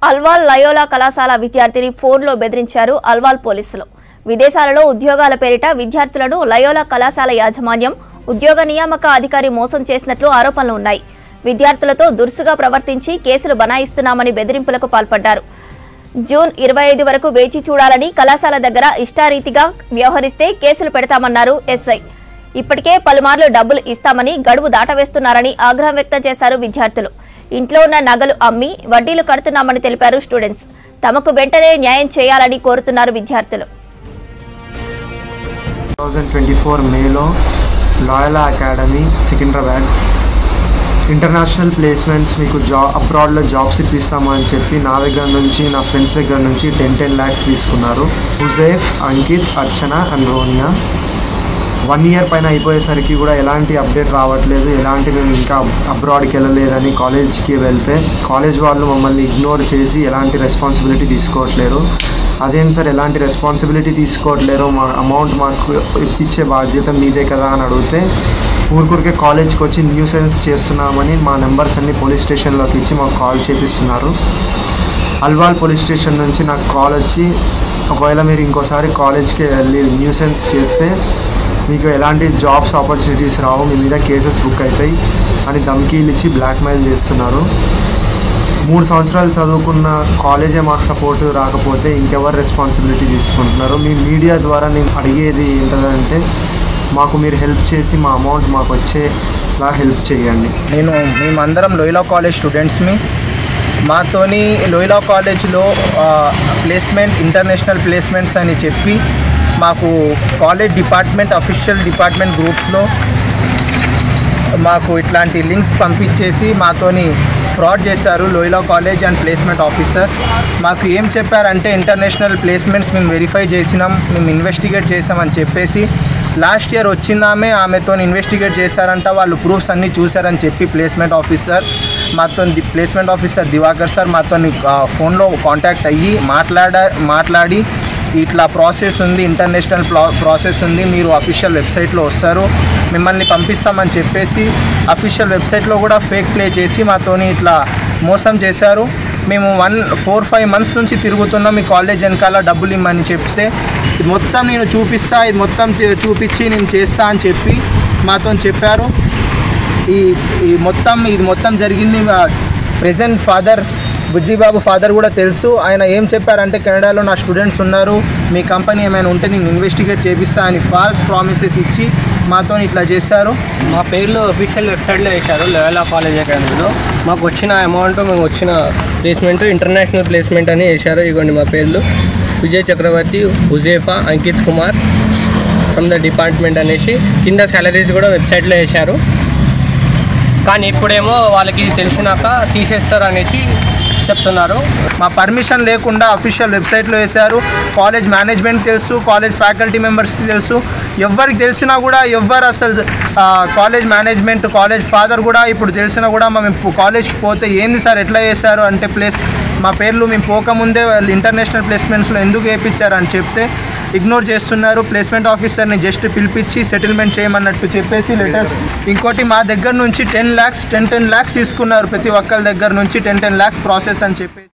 Alwal Loyola కళాశాల విద్యార్థిని ఫోన్లో బెదిరించారు అల్వాల్ పోలీసులు. విదేశాలలో ఉద్యోగాల పేరిట విద్యార్థులను లయోలా కళాశాల యాజమాన్యం ఉద్యోగ నియామక అధికారి మోసం చేసినట్లు ఆరోపణలు ఉన్నాయి. విద్యార్థులతో దురుసుగా ప్రవర్తించి కేసులు బనాయిస్తున్నామని బెదిరింపులకు పాల్పడ్డారు. జూన్ 25 వరకు వేచి చూడాలని, కళాశాల దగ్గర ఇష్టారీతిగా వ్యవహరిస్తే కేసులు పెడతామన్నారు ఎస్ఐ. ఇప్పటికే పలుమార్లు డబ్బులు ఇస్తామని గడువు దాటవేస్తున్నారని ఆగ్రహం వ్యక్తం చేశారు విద్యార్థులు. ఇంట్లో ఉన్న నగలు అమ్మి వడ్డీలు కడుతున్నామని తెలిపారు స్టూడెంట్స్. తమకు వెంటనే న్యాయం చేయాలని కోరుతున్నారు విద్యార్థులు. 2024 మేలో లాయలా అకాడమీ సికింద్రాబాద్ ఇంటర్నేషనల్ ప్లేస్మెంట్స్ మీకు అబ్రాడ్లో జాబ్స్ ఇప్పిస్తామని చెప్పి నా దగ్గర నుంచి, నా ఫ్రెండ్స్ దగ్గర నుంచి 10 lakhs తీసుకున్నారు. హుజైఫ్, అంకిత్, అర్చన అండ్ రోనియా. 1 year పైన అయిపోయేసరికి కూడా ఎలాంటి అప్డేట్ రావట్లేదు. మేము ఇంకా అబ్రాడ్కి వెళ్ళలేదని కాలేజ్కి వెళ్తే కాలేజ్ వాళ్ళు మమ్మల్ని ఇగ్నోర్ చేసి ఎలాంటి రెస్పాన్సిబిలిటీ తీసుకోవట్లేరు. అదేం సార్ ఎలాంటి రెస్పాన్సిబిలిటీ తీసుకోవట్లేరు, మా అమౌంట్ మాకు ఇప్పించే బాధ్యత మీదే కదా అని అడిగితే ఊరికే కాలేజ్కి వచ్చి న్యూసెన్స్ చేస్తున్నామని మా నెంబర్స్ అన్ని పోలీస్ స్టేషన్లోకి ఇచ్చి మాకు కాల్ చేపిస్తున్నారు. అల్వాల్ పోలీస్ స్టేషన్ నుంచి నాకు కాల్ వచ్చి, ఒకవేళ మీరు ఇంకోసారి కాలేజ్కి వెళ్ళి న్యూసెన్స్ చేస్తే మీకు ఎలాంటి జాబ్స్ ఆపర్చునిటీస్ రావు, మీ మీద కేసెస్ బుక్ అవుతాయి అని ధమ్కీలు ఇచ్చి బ్లాక్మెయిల్ చేస్తున్నారు. 3 సంవత్సరాలు చదువుకున్న కాలేజే మాకు సపోర్ట్ రాకపోతే ఇంకెవరు రెస్పాన్సిబిలిటీ తీసుకుంటున్నారు? మీ మీడియా ద్వారా నేను అడిగేది ఏంటంటే మాకు మీరు హెల్ప్ చేసి మా అమౌంట్ మాకు వచ్చేలా హెల్ప్ చేయండి. మేమందరం లోయలా కాలేజ్ స్టూడెంట్స్ని. మాతోని లోయలా కాలేజ్లో ప్లేస్మెంట్, ఇంటర్నేషనల్ ప్లేస్మెంట్స్ అని చెప్పి మాకు కాలేజ్ డిపార్ట్మెంట్, అఫీషియల్ డిపార్ట్మెంట్ గ్రూప్స్లో మాకు ఇట్లాంటి లింక్స్ పంపించేసి మాతోని ఫ్రాడ్ చేశారు లోయలా కాలేజ్ అండ్ ప్లేస్మెంట్ ఆఫీసర్. మాకు ఏం చెప్పారంటే ఇంటర్నేషనల్ ప్లేస్మెంట్స్ మేము వెరిఫై చేసినాం, మేము ఇన్వెస్టిగేట్ చేసామని చెప్పేసి లాస్ట్ ఇయర్ వచ్చిందామే ఆమెతో ఇన్వెస్టిగేట్ చేశారంట. వాళ్ళు ప్రూఫ్స్ అన్నీ చూశారని చెప్పి ప్లేస్మెంట్ ఆఫీసర్ దివాకర్ సార్ మాతో ఫోన్లో కాంటాక్ట్ అయ్యి మాట్లాడి ఇట్లా ప్రాసెస్ ఉంది, ఇంటర్నేషనల్ ప్రాసెస్ ఉంది, మీరు అఫీషియల్ వెబ్సైట్లో వస్తారు, మిమ్మల్ని పంపిస్తామని చెప్పేసి అఫీషియల్ వెబ్సైట్లో కూడా ఫేక్ ప్లే చేసి మాతోని ఇట్లా మోసం చేశారు. మేము 4-5 months నుంచి తిరుగుతున్నాం మీ కాలేజ్ వెనకాల డబ్బులు ఇమ్మని చెప్తే, ఇది మొత్తం నేను చూపిస్తా, ఇది మొత్తం చూపించి నేను చేస్తా అని చెప్పి మాతో చెప్పారు. ఇది మొత్తం జరిగింది. ప్రెజెంట్ ఫాదర్ బుజ్జిబాబు ఫాదర్ కూడా తెలుసు. ఆయన ఏం చెప్పారంటే కెనడాలో నా స్టూడెంట్స్ ఉన్నారు, మీ కంపెనీ ఏమైనా ఉంటే నేను ఇన్వెస్టిగేట్ చేపిస్తా అని ఫాల్స్ ప్రామిసెస్ ఇచ్చి మాతో ఇట్లా చేశారు. మా పేర్లు అఫీషియల్ వెబ్సైట్లో వేశారు. లయోలా కాలేజ్ అకాడమీలో మాకు వచ్చిన అమౌంట్, మేము వచ్చిన ప్లేస్మెంట్ ఇంటర్నేషనల్ ప్లేస్మెంట్ అని వేశారు. ఇదిగోండి మా పేర్లు: Vijay Chakravarthi, Huzaifa, Ankit Kumar from the department అనేసి. కింద సాలరీస్ కూడా వెబ్సైట్లో వేశారు. కానీ ఇప్పుడేమో వాళ్ళకి తెలిసినాక తీసేస్తారు అనేసి చెప్తున్నారు. మా పర్మిషన్ లేకుండా అఫీషియల్ వెబ్సైట్లో వేశారు. కాలేజ్ మేనేజ్మెంట్ తెలుసు, కాలేజ్ ఫ్యాకల్టీ మెంబర్స్ తెలుసు. ఎవరికి తెలిసినా కూడా అసలు కాలేజ్ మేనేజ్మెంట్, కాలేజ్ ఫాదర్ కూడా ఇప్పుడు తెలిసినా కూడా మేము కాలేజ్కి పోతే ఏంది సార్ ఎట్లా చేశారు అంటే మా పేర్లు మేము పోకముందే ఇంటర్నేషనల్ ప్లేస్మెంట్స్లో ఎందుకు వేయించారు అని చెప్తే ఇగ్నోర్ చేస్తున్నారు. ప్లేస్మెంట్ ఆఫీసర్ని జస్ట్ పిలిపించి సెటిల్మెంట్ చేయమన్నట్టు చెప్పేసి లెటర్స్. ఇంకోటి మా దగ్గర నుంచి 10 lakhs తీసుకున్నారు. ప్రతి ఒక్కరి దగ్గర నుంచి 10 lakhs ప్రాసెస్ అని చెప్పేసి